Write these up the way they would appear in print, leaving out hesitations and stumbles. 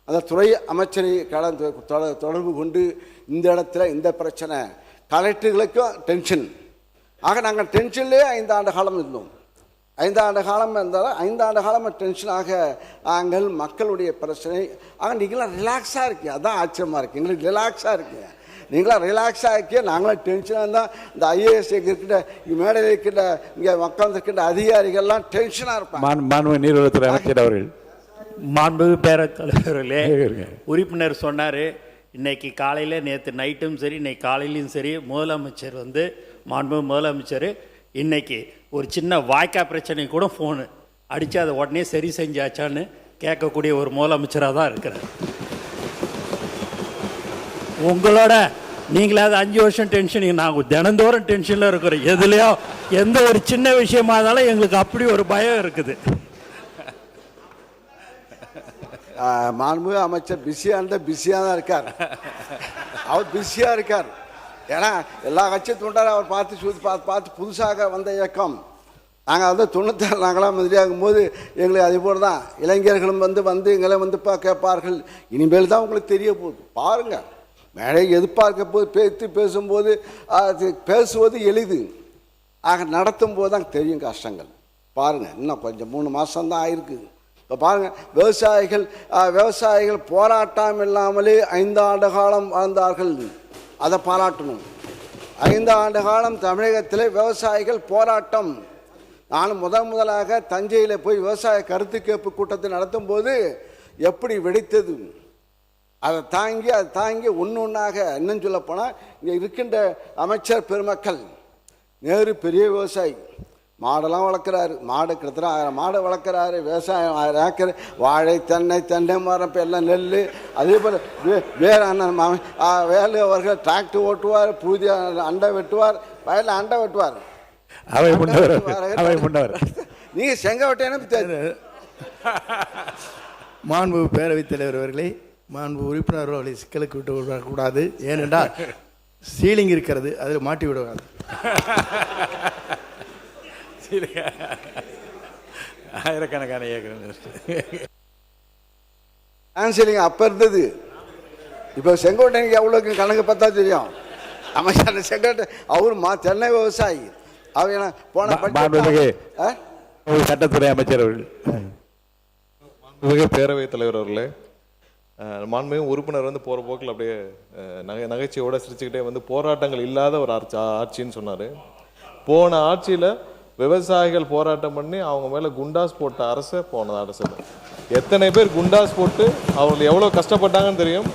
அந்த துறை அமைச்சரை தொடர்பு கொண்டு இந்த இடத்துல இந்த பிரச்சனை, கலெக்டர்களுக்கும் டென்ஷன். ஆக நாங்கள் டென்ஷன்லேயே 5 ஆண்டு காலம் இருந்தோம். 5 ஆண்டு காலம் இருந்தாலும் 5 ஆண்டு காலம் டென்ஷனாக நாங்கள் மக்களுடைய பிரச்சனை. ஆக நீங்களாம் ரிலாக்ஸாக இருக்கீங்க, அதான் ஆச்சரியமாக இருக்குது. எங்களுக்கு ரிலாக்ஸாக இருக்கீங்க, நீங்களாம் ரிலாக்ஸாக இருக்கீங்க, நாங்களாம் டென்ஷனாக இருந்தால் இந்த ஐஏஎஸ் இருக்கின்ற மேடையில் இருக்கின்ற இங்கே மக்கள் இருக்கின்ற அதிகாரிகள்லாம் டென்ஷனாக இருப்பாங்க. மாண்பு நீர்வளத்துறை அமைச்சர் அவர்கள். மாண்பு பேரவைத் தலைவர்களே, உறுப்பினர் சொன்னார், இன்னைக்கு காலையில் நேற்று நைட்டும் சரி இன்னைக்கு காலையிலையும் சரி முதலமைச்சர் மாண்பு முதலமைச்சர் இன்னைக்கு ஒரு சின்ன வாய்க்கா பிரச்சனை கூட ஃபோனு அடித்து அதை உடனே சரி செஞ்சாச்சான்னு கேட்கக்கூடிய ஒரு முதலமைச்சராக தான் இருக்கிறார். உங்களோட நீங்களாவது 5 வருஷம் டென்ஷன், நாங்கள் தினந்தோறும் டென்ஷனில் இருக்கிறோம். எதுலையோ எந்த ஒரு சின்ன விஷயமா இருந்தாலும் எங்களுக்கு அப்படி ஒரு பயம் இருக்குது. மாண்பு அமைச்சர் பிஸியாக தான் இருக்கார். அவர் பிஸியாக இருக்கார். ஏன்னா எல்லா கட்சியும் தொண்டார் அவர் பார்த்து புதுசாக வந்த இயக்கம். நாங்கள் 96 நாங்களாம் மந்திரியாகும் போது எங்களுக்கு அதே போல் தான் இளைஞர்களும் வந்து எங்களை கேட்பார்கள். இனிமேல் தான் உங்களுக்கு தெரிய போகுது, பாருங்கள். மேடை எதிர்பார்க்க போது பேசும்போது பேசுவது எளிது, ஆக நடத்தும் போது தான் தெரியும் கஷ்டங்கள். பாருங்கள், இன்னும் கொஞ்சம் 3 மாதம்தான் ஆயிருக்கு. இப்போ பாருங்கள், விவசாயிகள் போராட்டம் இல்லாமலே 5 ஆண்டு காலம் வாழ்ந்தார்கள். அதை பாராட்டணும். 5 ஆண்டு காலம் தமிழகத்தில் விவசாயிகள் போராட்டம். நான் முதலாக தஞ்சையில் போய் விவசாய கருத்து கேட்பு கூட்டத்தை நடத்தும் போது எப்படி வெடித்தது, அதை தாங்கி ஒன்றாக இன்னும் சொல்லப்போனால் இங்கே இருக்கின்ற அமைச்சர் பெருமக்கள். நேரு பெரிய விவசாயி, மாடெல்லாம் வளர்க்குறாரு, மாடு கிட்டத்தட்ட 1000 மாடு வளர்க்குறாரு. விவசாயம் 1000 ஏக்கர், வாழை தென்னை மரம், இப்போ எல்லாம் நெல். அதே போல் வேலு அவர்கள் டிராக்டர் ஓட்டுவார், பூதி அண்டை வெட்டுவார், வயலில் அண்டை வெட்டுவார். நீங்கள் செங்கவட்டைன்னு தெரியுது. மாண்பு பேரவைத் தலைவர் அவர்களே, மாண்பு உறுப்பினர் அவர்களை சிக்கலுக்கு விட்டு விடக்கூடாது. ஏனென்றால் சீலிங் இருக்கிறது, அதில் மாட்டி விடுவாங்க. ஆயிரக்கணக்கான ஆன்சரிங் அப்போ இருந்தது. இப்போ செங்கோட்டைக்கு எவ்வளோக்கு கணக்கு பார்த்தா தெரியும். அமைச்சர் செங்கோட்டை அவர் தென்னை விவசாயி. அவங்க போன சட்டத்துறை அமைச்சர் அவர்கள். பேரவைத் தலைவர் அவர்களே, மாண்புமிகு உறுப்பினர் போகிற போக்கில் அப்படியே நகைச்சுவையோட சிரிச்சுக்கிட்டே போராட்டங்கள் இல்லாத ஒரு ஆட்சின்னு சொன்னார். போன ஆட்சியில் விவசாயிகள் போராட்டம் பண்ணி அவங்க மேலே குண்டாஸ் போட்ட அரசு போன அரசு. எத்தனை பேர் குண்டாஸ் போட்டு அவங்க எவ்வளோ கஷ்டப்பட்டாங்கன்னு தெரியும்.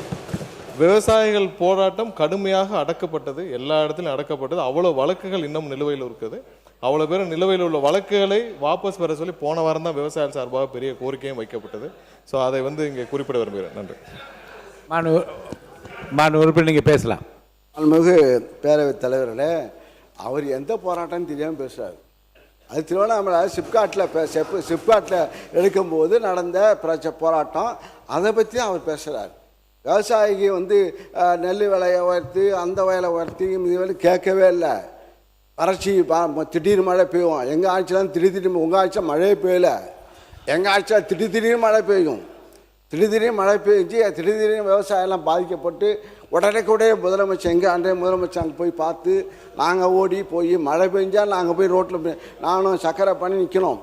விவசாயிகள் போராட்டம் கடுமையாக அடக்கப்பட்டது, எல்லா இடத்துலையும் அடக்கப்பட்டது. அவ்வளோ வழக்குகள் இன்னும் நிலுவையில் இருக்குது. அவ்வளோ பேர் நிலுவையில் உள்ள வழக்குகளை வாபஸ் பெற சொல்லி போன வாரம் தான் விவசாயிகள் சார்பாக பெரிய கோரிக்கையும் வைக்கப்பட்டது. ஸோ அதை இங்கே குறிப்பிட விரும்புகிறேன். நன்றி. உறுப்பினர் நீங்கள் பேசலாம். மாண்புமிகு பேரவைத் தலைவர்களே, அவர் எந்த போராட்டம்னு தெரியாமல் பேசுகிறார். அது திருவண்ணாமலை சிப்காட்டில் எடுக்கும்போது நடந்த போராட்டம், அதை பற்றி அவர் பேசுகிறார். விவசாயிக்கு நெல் விலையை உயர்த்தி அந்த வயலை உயர்த்தி இது கேட்கவே இல்லை. வறட்சி, திடீர்னு மழை பெய்யும். எங்கள் ஆட்சியெலாம் திடீர்னு, உங்கள் ஆட்சியில் மழையே பெய்யலை. எங்கள் ஆட்சியில் திடீர்னு மழை பெய்யும். திடீர்னு மழை பெய்ஞ்சு திடீர்னு விவசாயம்லாம் பாதிக்கப்பட்டு உடனே முதலமைச்சர், எங்கள் அன்றைய முதலமைச்சர் அங்கே போய் பார்த்து நாங்கள் ஓடி போய் மழை பெஞ்சால் நாங்கள் போய் ரோட்டில் நானும் சக்கரை பண்ணி நிற்கணும்.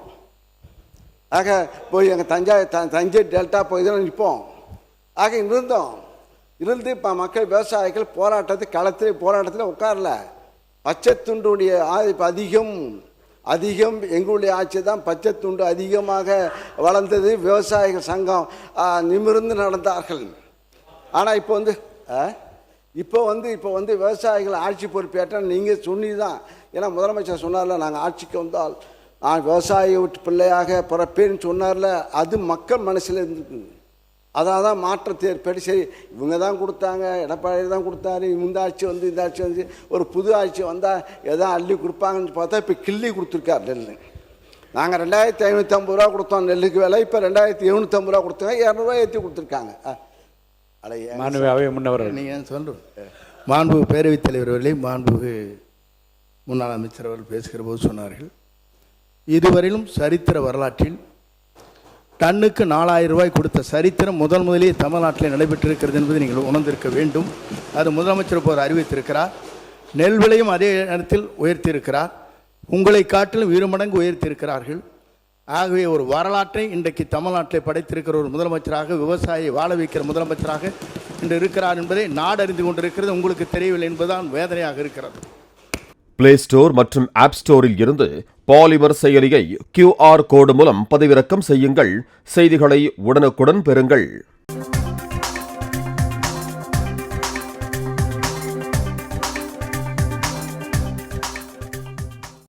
ஆக போய் எங்கள் தஞ்சை டெல்டா போய் தான் நிற்போம். ஆக இருந்து இப்போ மக்கள் விவசாயிகள் போராட்டத்தில் உட்காரல. பச்சை துண்டுடைய அதிகம் எங்களுடைய ஆட்சி தான். பச்சை துண்டு அதிகமாக வளர்ந்தது. விவசாயிகள் சங்கம் நிமிர்ந்து நடந்தார்கள். ஆனால் இப்போ விவசாயிகள் ஆட்சி பொறுப்பேற்றால் நீங்கள் சொன்னி தான். ஏன்னா முதலமைச்சர் சொன்னார்ல, நாங்கள் ஆட்சிக்கு வந்தால் நான் விவசாய விட்டு பிள்ளையாக பிறப்பேன்னு சொன்னார்ல, அது மக்கள் மனசில் இருந்துருக்கு. அதனால தான் மாற்றத்தை ஏற்பட்டு, சரி இவங்க தான் கொடுத்தாங்க, எடப்பாடி தான் கொடுத்தாரு, இந்த ஆட்சி இந்த ஆட்சி ஒரு புது ஆட்சி வந்தால் எதாவது அள்ளி கொடுப்பாங்கன்னு பார்த்தா இப்போ கிள்ளி கொடுத்துருக்கார் நெல். நாங்கள் 2550 ரூபா கொடுத்தோம் நெல்லுக்கு விலை, இப்போ 2750 ரூபா கொடுத்தாங்க, 200 ரூபா ஏற்றி கொடுத்துருக்காங்க. நீங்கள் சொல்கிறோம். மாண்பு பேரவைத் தலைவர் அவர்களே, மாண்பு முன்னாள் அமைச்சர் அவர்கள் பேசுகிற போது சொன்னார்கள், இதுவரையிலும் சரித்திர வரலாற்றில் டன்னுக்கு 4000 ரூபாய் கொடுத்த சரித்திரம் முதலிலே தமிழ்நாட்டில் நடைபெற்றிருக்கிறது என்பதை நீங்கள் உணர்ந்திருக்க வேண்டும். அது முதலமைச்சர் இப்போது அறிவித்திருக்கிறார். நெல் விலையும் அதே நேரத்தில் உயர்த்தியிருக்கிறார். உங்களை காட்டிலும் 2 மடங்கு உயர்த்தியிருக்கிறார்கள். ஆகவே ஒரு வரலாற்றை இன்றைக்கு தமிழ்நாட்டில் படைத்திருக்கிற ஒரு முதலமைச்சராக, விவசாயியை வாழ வைக்கிற முதலமைச்சராக இன்று இருக்கிறார் என்பதை நாடு அறிந்து கொண்டிருக்கிறது. உங்களுக்கு தெரியவில்லை என்பதுதான் வேதனையாக இருக்கிறது. பிளே ஸ்டோர் மற்றும் ஆப் ஸ்டோரில் இருந்து பாலிமர் செயலியை QR கோடு மூலம் பதிவிறக்கம் செய்யுங்கள். செய்திகளை உடனுக்குடன் பெறுங்கள்.